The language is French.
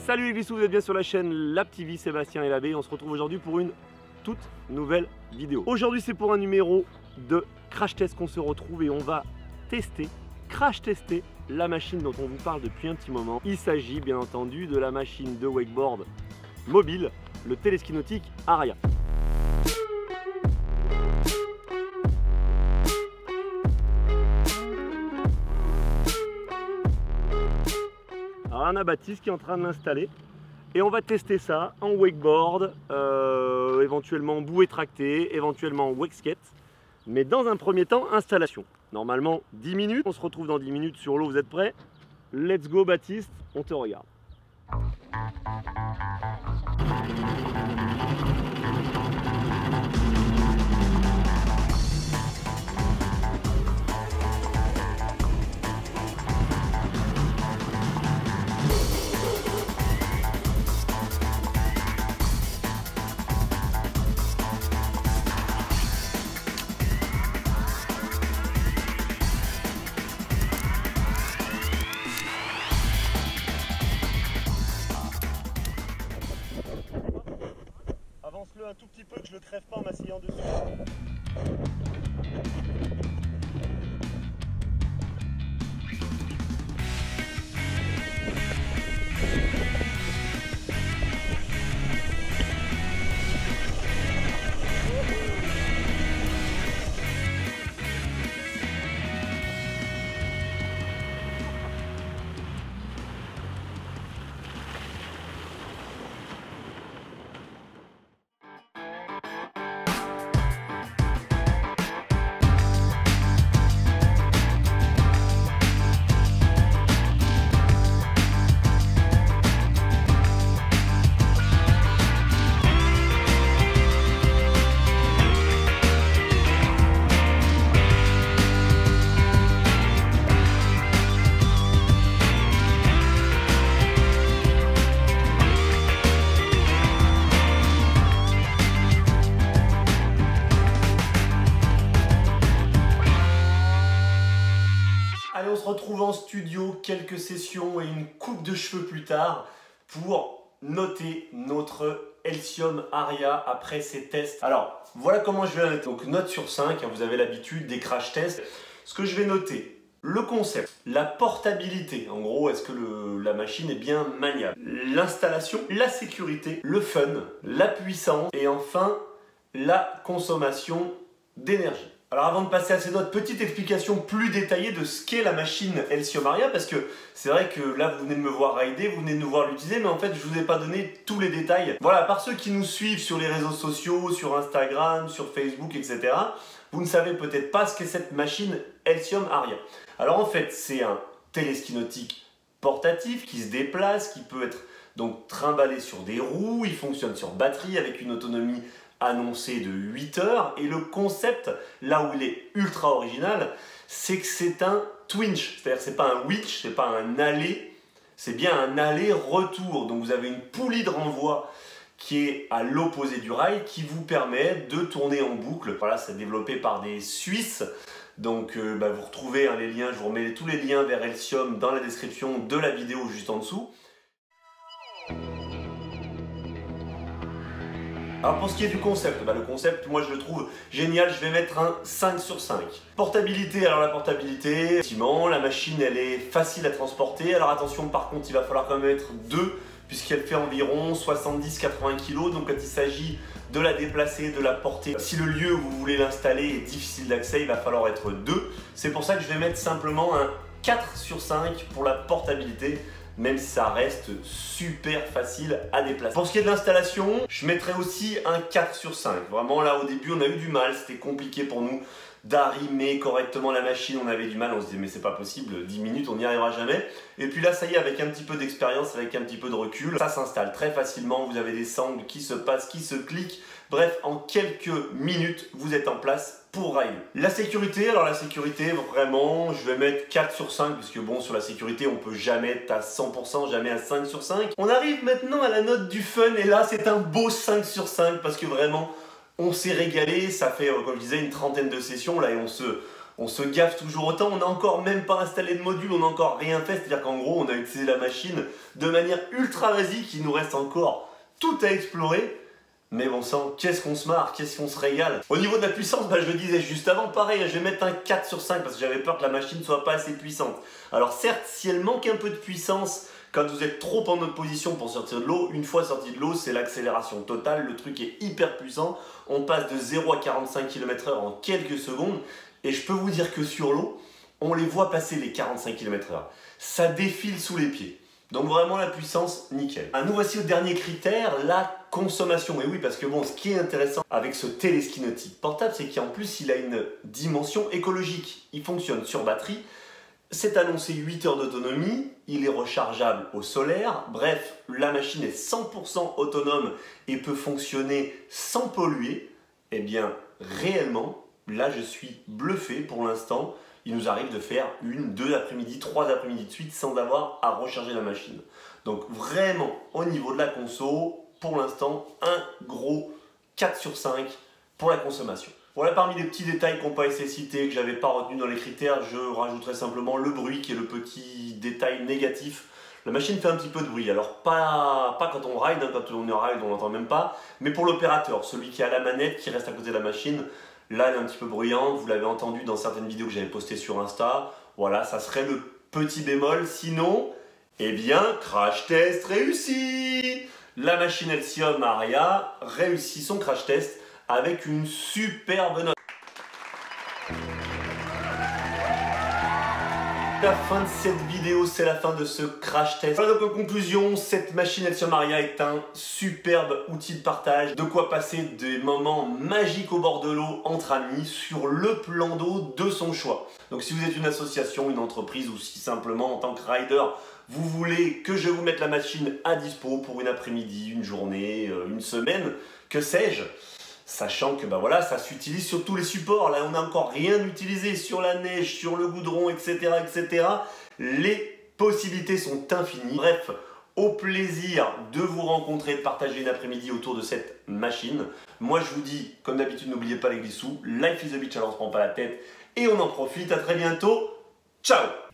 Salut les glissous, vous êtes bien sur la chaîne Lab TV, Sébastien et l'abbé. On se retrouve aujourd'hui pour une toute nouvelle vidéo. Aujourd'hui c'est pour un numéro de crash test qu'on se retrouve et on va tester, crash tester la machine dont on vous parle depuis un petit moment. Il s'agit bien entendu de la machine de wakeboard mobile, le téléski nautique Aria. Alors on a Baptiste qui est en train de l'installer et on va tester ça en wakeboard, éventuellement bouée tractée, éventuellement wake skate. Mais dans un premier temps, installation. Normalement 10 minutes, on se retrouve dans 10 minutes sur l'eau, vous êtes prêts? Let's go Baptiste, on te regarde. Avance-le un tout petit peu que je le crève pas en m'asseyant dessus. Allez, on se retrouve en studio, quelques sessions et une coupe de cheveux plus tard pour noter notre Elcium Aria après ces tests. Alors, voilà comment je vais la noter. Donc, note sur 5, hein, vous avez l'habitude des crash tests. Ce que je vais noter, le concept, la portabilité, en gros, est-ce que la machine est bien maniable, l'installation, la sécurité, le fun, la puissance et enfin la consommation d'énergie. Alors avant de passer à ces notes, petite explication plus détaillée de ce qu'est la machine Elcium Aria, parce que c'est vrai que là vous venez de me voir rider, vous venez de nous voir l'utiliser, mais en fait je vous ai pas donné tous les détails. Voilà, par ceux qui nous suivent sur les réseaux sociaux, sur Instagram, sur Facebook, etc., vous ne savez peut-être pas ce qu'est cette machine Elcium Aria. Alors en fait c'est un téléski nautique portatif qui se déplace, qui peut être donc trimballé sur des roues, il fonctionne sur batterie avec une autonomie annoncé de 8 heures, et le concept, là où il est ultra original, c'est que c'est un twinch, c'est-à-dire c'est pas un winch, c'est pas un aller, c'est bien un aller-retour. Donc vous avez une poulie de renvoi qui est à l'opposé du rail qui vous permet de tourner en boucle. Voilà, c'est développé par des Suisses. Donc vous retrouvez les liens, je vous remets tous les liens vers Elcium dans la description de la vidéo juste en dessous. Alors pour ce qui est du concept, le concept, moi je le trouve génial, je vais mettre un 5 sur 5. Portabilité, alors la portabilité, effectivement, la machine elle est facile à transporter. Alors attention, par contre, il va falloir quand même être 2, puisqu'elle fait environ 70-80 kg. Donc quand il s'agit de la déplacer, de la porter, si le lieu où vous voulez l'installer est difficile d'accès, il va falloir être 2. C'est pour ça que je vais mettre simplement un 4 sur 5 pour la portabilité, même si ça reste super facile à déplacer. Pour ce qui est de l'installation, je mettrai aussi un 4 sur 5. Vraiment là au début on a eu du mal, c'était compliqué pour nous d'arrimer correctement la machine, on avait du mal, on se disait mais c'est pas possible, 10 minutes on n'y arrivera jamais. Et puis là ça y est, avec un petit peu d'expérience, avec un petit peu de recul, ça s'installe très facilement, vous avez des sangles qui se passent, qui se cliquent. Bref, en quelques minutes, vous êtes en place pour rider. La sécurité, alors la sécurité, vraiment, je vais mettre 4 sur 5, parce que bon, sur la sécurité, on peut jamais être à 100%, jamais à 5 sur 5. On arrive maintenant à la note du fun, et là, c'est un beau 5 sur 5, parce que vraiment, on s'est régalé. Ça fait, comme je disais, une trentaine de sessions, là, et On se gaffe toujours autant, on n'a encore même pas installé de module, on n'a encore rien fait, c'est-à-dire qu'en gros on a utilisé la machine de manière ultra basique, il nous reste encore tout à explorer. Mais bon sang, qu'est-ce qu'on se marre, qu'est-ce qu'on se régale. Au niveau de la puissance, je le disais juste avant, pareil, je vais mettre un 4 sur 5 parce que j'avais peur que la machine ne soit pas assez puissante. Alors certes, si elle manque un peu de puissance, quand vous êtes trop en opposition pour sortir de l'eau, une fois sorti de l'eau, c'est l'accélération totale, le truc est hyper puissant. On passe de 0 à 45 km/h en quelques secondes, et je peux vous dire que sur l'eau, on les voit passer les 45 km/h. Ça défile sous les pieds. Donc vraiment la puissance, nickel. Nous voici au dernier critère, la consommation. Et oui, parce que bon, ce qui est intéressant avec ce téléski nautique portable, c'est qu'en plus, il a une dimension écologique. Il fonctionne sur batterie. C'est annoncé 8 heures d'autonomie, il est rechargeable au solaire. Bref, la machine est 100% autonome et peut fonctionner sans polluer. Eh bien, réellement, là, je suis bluffé pour l'instant. Il nous arrive de faire 1, 2 après-midi, 3 après-midi de suite sans avoir à recharger la machine. Donc vraiment, au niveau de la conso, pour l'instant, un gros 4 sur 5 pour la consommation. Voilà, parmi les petits détails qu'on pas essayé de citer, que j'avais pas retenu dans les critères, je rajouterai simplement le bruit qui est le petit détail négatif. La machine fait un petit peu de bruit, alors pas quand on ride, quand on est en ride on n'entend même pas, mais pour l'opérateur, celui qui a la manette, qui reste à côté de la machine, là elle est un petit peu bruyante, vous l'avez entendu dans certaines vidéos que j'avais postées sur Insta, voilà, ça serait le petit bémol, sinon, eh bien, crash test réussi! La machine Elcium Aria réussit son crash test avec une superbe note. La fin de cette vidéo, c'est la fin de ce crash test. Voilà, donc en conclusion, cette machine Elcium Aria est un superbe outil de partage, de quoi passer des moments magiques au bord de l'eau entre amis sur le plan d'eau de son choix. Donc si vous êtes une association, une entreprise ou si simplement en tant que rider, vous voulez que je vous mette la machine à dispo pour une après-midi, une journée, une semaine, que sais-je, sachant que voilà, ça s'utilise sur tous les supports. Là, on n'a encore rien utilisé sur la neige, sur le goudron, etc., etc. Les possibilités sont infinies. Bref, au plaisir de vous rencontrer, de partager une après-midi autour de cette machine. Moi, je vous dis, comme d'habitude, n'oubliez pas les glissous. Life is a beach, alors on ne se prend pas la tête. Et on en profite. À très bientôt. Ciao!